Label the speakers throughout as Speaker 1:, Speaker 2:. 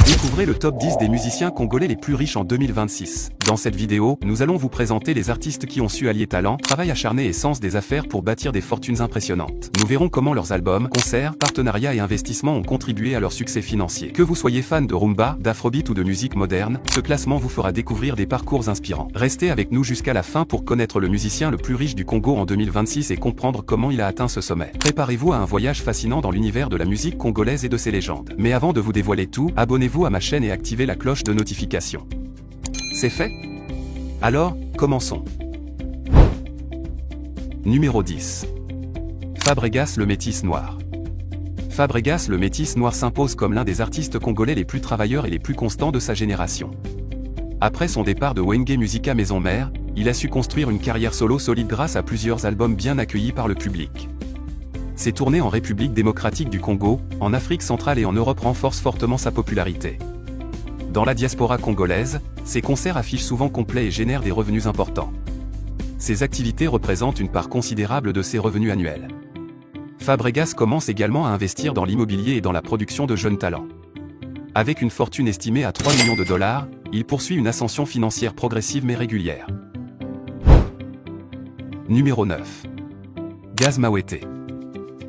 Speaker 1: Découvrez le top 10 des musiciens congolais les plus riches en 2026. Dans cette vidéo, nous allons vous présenter les artistes qui ont su allier talent, travail acharné et sens des affaires pour bâtir des fortunes impressionnantes. Nous verrons comment leurs albums, concerts, partenariats et investissements ont contribué à leur succès financier. Que vous soyez fan de rumba, d'afrobeat ou de musique moderne, ce classement vous fera découvrir des parcours inspirants. Restez avec nous jusqu'à la fin pour connaître le musicien le plus riche du Congo en 2026 et comprendre comment il a atteint ce sommet. Préparez-vous à un voyage fascinant dans l'univers de la musique congolaise et de ses légendes. Mais avant de vous dévoiler tout, abonnez-vous à ma chaîne et activez la cloche de notification. C'est fait? Alors, commençons. Numéro 10. Fabregas le Métis Noir. Fabregas le Métis Noir s'impose comme l'un des artistes congolais les plus travailleurs et les plus constants de sa génération. Après son départ de Wenge Musica Maison Mère, il a su construire une carrière solo solide grâce à plusieurs albums bien accueillis par le public. Ses tournées en République démocratique du Congo, en Afrique centrale et en Europe renforcent fortement sa popularité. Dans la diaspora congolaise, ses concerts affichent souvent complets et génèrent des revenus importants. Ses activités représentent une part considérable de ses revenus annuels. Fabregas commence également à investir dans l'immobilier et dans la production de jeunes talents. Avec une fortune estimée à 3 millions de dollars, il poursuit une ascension financière progressive mais régulière. Numéro 9. Gaz Mawete.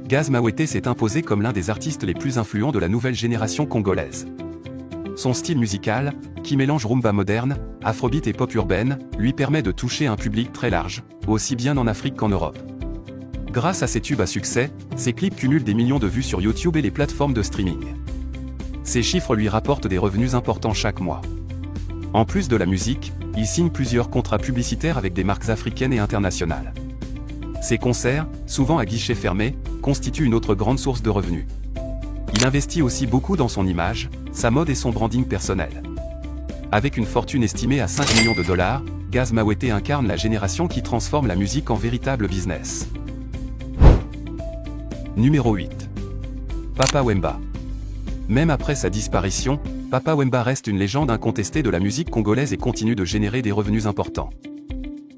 Speaker 1: Gaz Mawete s'est imposé comme l'un des artistes les plus influents de la nouvelle génération congolaise. Son style musical, qui mélange rumba moderne, afrobeat et pop urbaine, lui permet de toucher un public très large, aussi bien en Afrique qu'en Europe. Grâce à ses tubes à succès, ses clips cumulent des millions de vues sur YouTube et les plateformes de streaming. Ces chiffres lui rapportent des revenus importants chaque mois. En plus de la musique, il signe plusieurs contrats publicitaires avec des marques africaines et internationales. Ses concerts, souvent à guichet fermé, constituent une autre grande source de revenus. Il investit aussi beaucoup dans son image, sa mode et son branding personnel. Avec une fortune estimée à 5 millions de dollars, Gaz Mawete incarne la génération qui transforme la musique en véritable business. Numéro 8. Papa Wemba. Même après sa disparition, Papa Wemba reste une légende incontestée de la musique congolaise et continue de générer des revenus importants.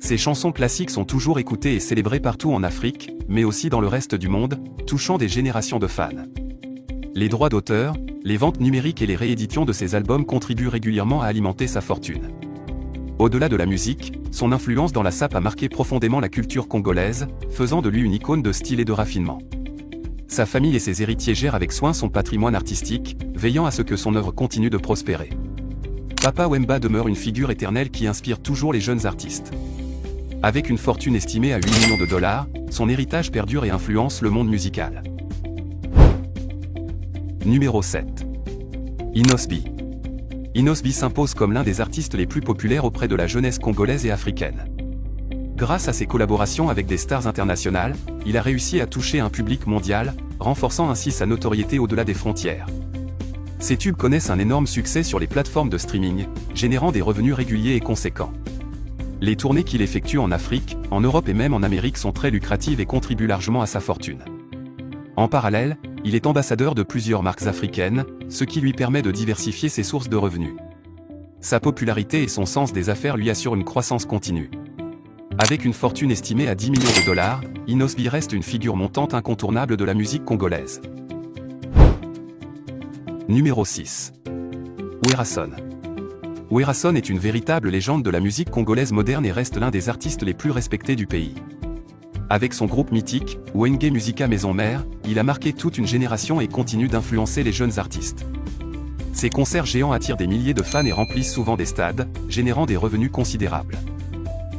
Speaker 1: Ses chansons classiques sont toujours écoutées et célébrées partout en Afrique, mais aussi dans le reste du monde, touchant des générations de fans. Les droits d'auteur, les ventes numériques et les rééditions de ses albums contribuent régulièrement à alimenter sa fortune. Au-delà de la musique, son influence dans la SAP a marqué profondément la culture congolaise, faisant de lui une icône de style et de raffinement. Sa famille et ses héritiers gèrent avec soin son patrimoine artistique, veillant à ce que son œuvre continue de prospérer. Papa Wemba demeure une figure éternelle qui inspire toujours les jeunes artistes. Avec une fortune estimée à 8 millions de dollars, son héritage perdure et influence le monde musical. Numéro 7. Inosbi. Inosbi s'impose comme l'un des artistes les plus populaires auprès de la jeunesse congolaise et africaine. Grâce à ses collaborations avec des stars internationales, il a réussi à toucher un public mondial, renforçant ainsi sa notoriété au-delà des frontières. Ses tubes connaissent un énorme succès sur les plateformes de streaming, générant des revenus réguliers et conséquents. Les tournées qu'il effectue en Afrique, en Europe et même en Amérique sont très lucratives et contribuent largement à sa fortune. En parallèle, il est ambassadeur de plusieurs marques africaines, ce qui lui permet de diversifier ses sources de revenus. Sa popularité et son sens des affaires lui assurent une croissance continue. Avec une fortune estimée à 10 millions de dollars, Inosbi reste une figure montante incontournable de la musique congolaise. Numéro 6. Werason. Werason est une véritable légende de la musique congolaise moderne et reste l'un des artistes les plus respectés du pays. Avec son groupe mythique, Wenge Musica Maison Mère, il a marqué toute une génération et continue d'influencer les jeunes artistes. Ses concerts géants attirent des milliers de fans et remplissent souvent des stades, générant des revenus considérables.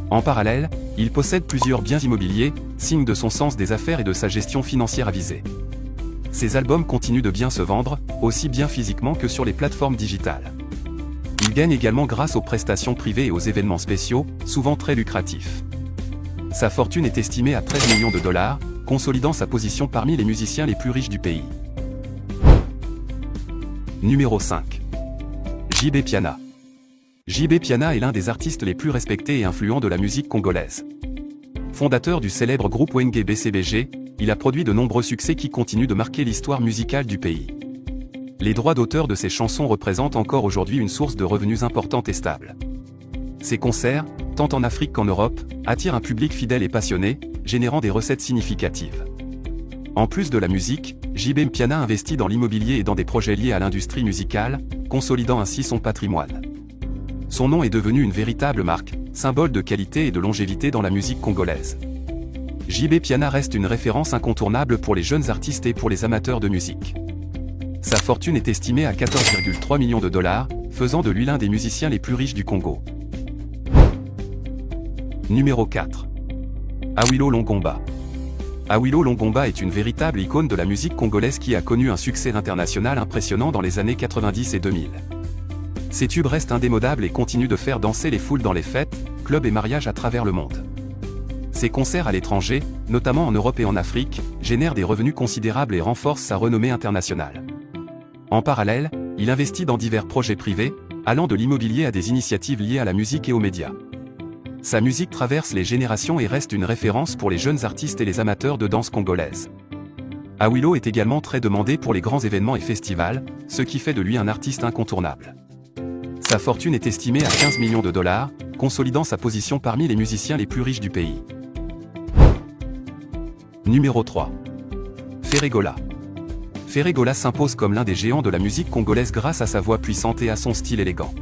Speaker 1: En parallèle, il possède plusieurs biens immobiliers, signe de son sens des affaires et de sa gestion financière avisée. Ses albums continuent de bien se vendre, aussi bien physiquement que sur les plateformes digitales. Il gagne également grâce aux prestations privées et aux événements spéciaux, souvent très lucratifs. Sa fortune est estimée à 13 millions de dollars, consolidant sa position parmi les musiciens les plus riches du pays. Numéro 5. JB Piana. JB Piana est l'un des artistes les plus respectés et influents de la musique congolaise. Fondateur du célèbre groupe Wenge BCBG, il a produit de nombreux succès qui continuent de marquer l'histoire musicale du pays. Les droits d'auteur de ses chansons représentent encore aujourd'hui une source de revenus importante et stable. Ses concerts, tant en Afrique qu'en Europe, attirent un public fidèle et passionné, générant des recettes significatives. En plus de la musique, JB Mpiana investit dans l'immobilier et dans des projets liés à l'industrie musicale, consolidant ainsi son patrimoine. Son nom est devenu une véritable marque, symbole de qualité et de longévité dans la musique congolaise. JB Mpiana reste une référence incontournable pour les jeunes artistes et pour les amateurs de musique. Sa fortune est estimée à 14,3 millions de dollars, faisant de lui l'un des musiciens les plus riches du Congo. Numéro 4. Awilo Longomba. Awilo Longomba est une véritable icône de la musique congolaise qui a connu un succès international impressionnant dans les années 90 et 2000. Ses tubes restent indémodables et continuent de faire danser les foules dans les fêtes, clubs et mariages à travers le monde. Ses concerts à l'étranger, notamment en Europe et en Afrique, génèrent des revenus considérables et renforcent sa renommée internationale. En parallèle, il investit dans divers projets privés, allant de l'immobilier à des initiatives liées à la musique et aux médias. Sa musique traverse les générations et reste une référence pour les jeunes artistes et les amateurs de danse congolaise. Awilo est également très demandé pour les grands événements et festivals, ce qui fait de lui un artiste incontournable. Sa fortune est estimée à 15 millions de dollars, consolidant sa position parmi les musiciens les plus riches du pays. Numéro 3. Ferregola. Ferregola s'impose comme l'un des géants de la musique congolaise grâce à sa voix puissante et à son style élégant.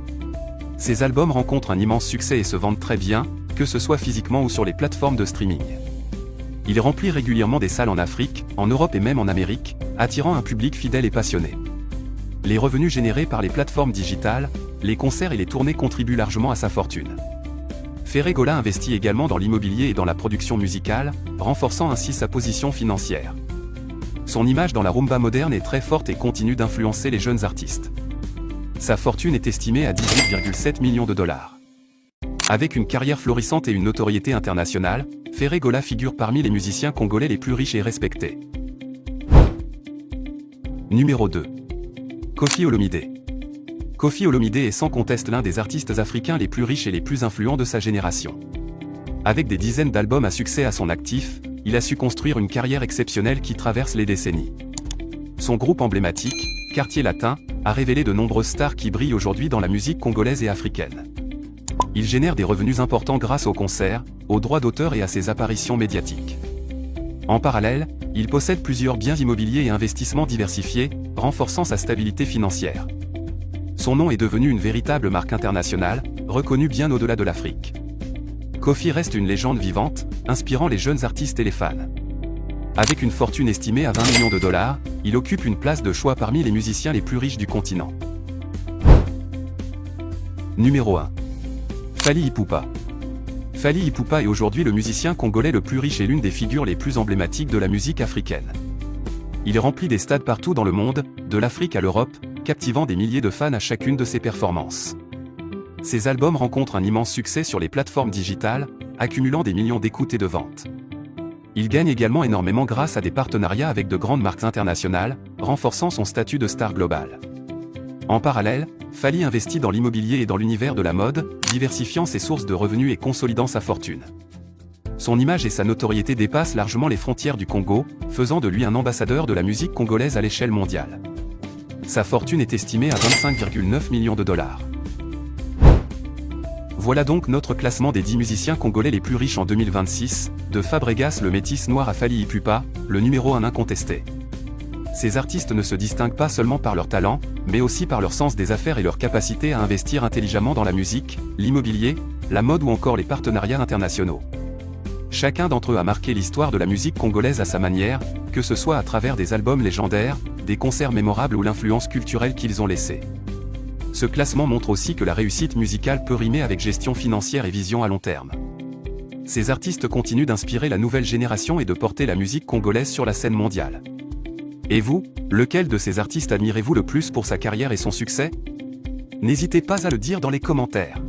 Speaker 1: Ses albums rencontrent un immense succès et se vendent très bien, que ce soit physiquement ou sur les plateformes de streaming. Il remplit régulièrement des salles en Afrique, en Europe et même en Amérique, attirant un public fidèle et passionné. Les revenus générés par les plateformes digitales, les concerts et les tournées contribuent largement à sa fortune. Ferregola investit également dans l'immobilier et dans la production musicale, renforçant ainsi sa position financière. Son image dans la rumba moderne est très forte et continue d'influencer les jeunes artistes. Sa fortune est estimée à 18,7 millions de dollars. Avec une carrière florissante et une notoriété internationale, Ferregola figure parmi les musiciens congolais les plus riches et respectés. Numéro 2. Koffi Olomide. Koffi Olomide est sans conteste l'un des artistes africains les plus riches et les plus influents de sa génération. Avec des dizaines d'albums à succès à son actif, il a su construire une carrière exceptionnelle qui traverse les décennies. Son groupe emblématique, Quartier Latin, a révélé de nombreuses stars qui brillent aujourd'hui dans la musique congolaise et africaine. Il génère des revenus importants grâce aux concerts, aux droits d'auteur et à ses apparitions médiatiques. En parallèle, il possède plusieurs biens immobiliers et investissements diversifiés, renforçant sa stabilité financière. Son nom est devenu une véritable marque internationale, reconnue bien au-delà de l'Afrique. Koffi reste une légende vivante, inspirant les jeunes artistes et les fans. Avec une fortune estimée à 20 millions de dollars, il occupe une place de choix parmi les musiciens les plus riches du continent. Numéro 1. Fally Ipupa. Fally Ipupa est aujourd'hui le musicien congolais le plus riche et l'une des figures les plus emblématiques de la musique africaine. Il remplit des stades partout dans le monde, de l'Afrique à l'Europe, captivant des milliers de fans à chacune de ses performances. Ses albums rencontrent un immense succès sur les plateformes digitales, accumulant des millions d'écoutes et de ventes. Il gagne également énormément grâce à des partenariats avec de grandes marques internationales, renforçant son statut de star globale. En parallèle, Fally investit dans l'immobilier et dans l'univers de la mode, diversifiant ses sources de revenus et consolidant sa fortune. Son image et sa notoriété dépassent largement les frontières du Congo, faisant de lui un ambassadeur de la musique congolaise à l'échelle mondiale. Sa fortune est estimée à 25,9 millions de dollars. Voilà donc notre classement des 10 musiciens congolais les plus riches en 2026, de Fabregas le métis noir à Fally Ipupa, le numéro 1 incontesté. Ces artistes ne se distinguent pas seulement par leur talent, mais aussi par leur sens des affaires et leur capacité à investir intelligemment dans la musique, l'immobilier, la mode ou encore les partenariats internationaux. Chacun d'entre eux a marqué l'histoire de la musique congolaise à sa manière, que ce soit à travers des albums légendaires, des concerts mémorables ou l'influence culturelle qu'ils ont laissée. Ce classement montre aussi que la réussite musicale peut rimer avec gestion financière et vision à long terme. Ces artistes continuent d'inspirer la nouvelle génération et de porter la musique congolaise sur la scène mondiale. Et vous, lequel de ces artistes admirez-vous le plus pour sa carrière et son succès? N'hésitez pas à le dire dans les commentaires.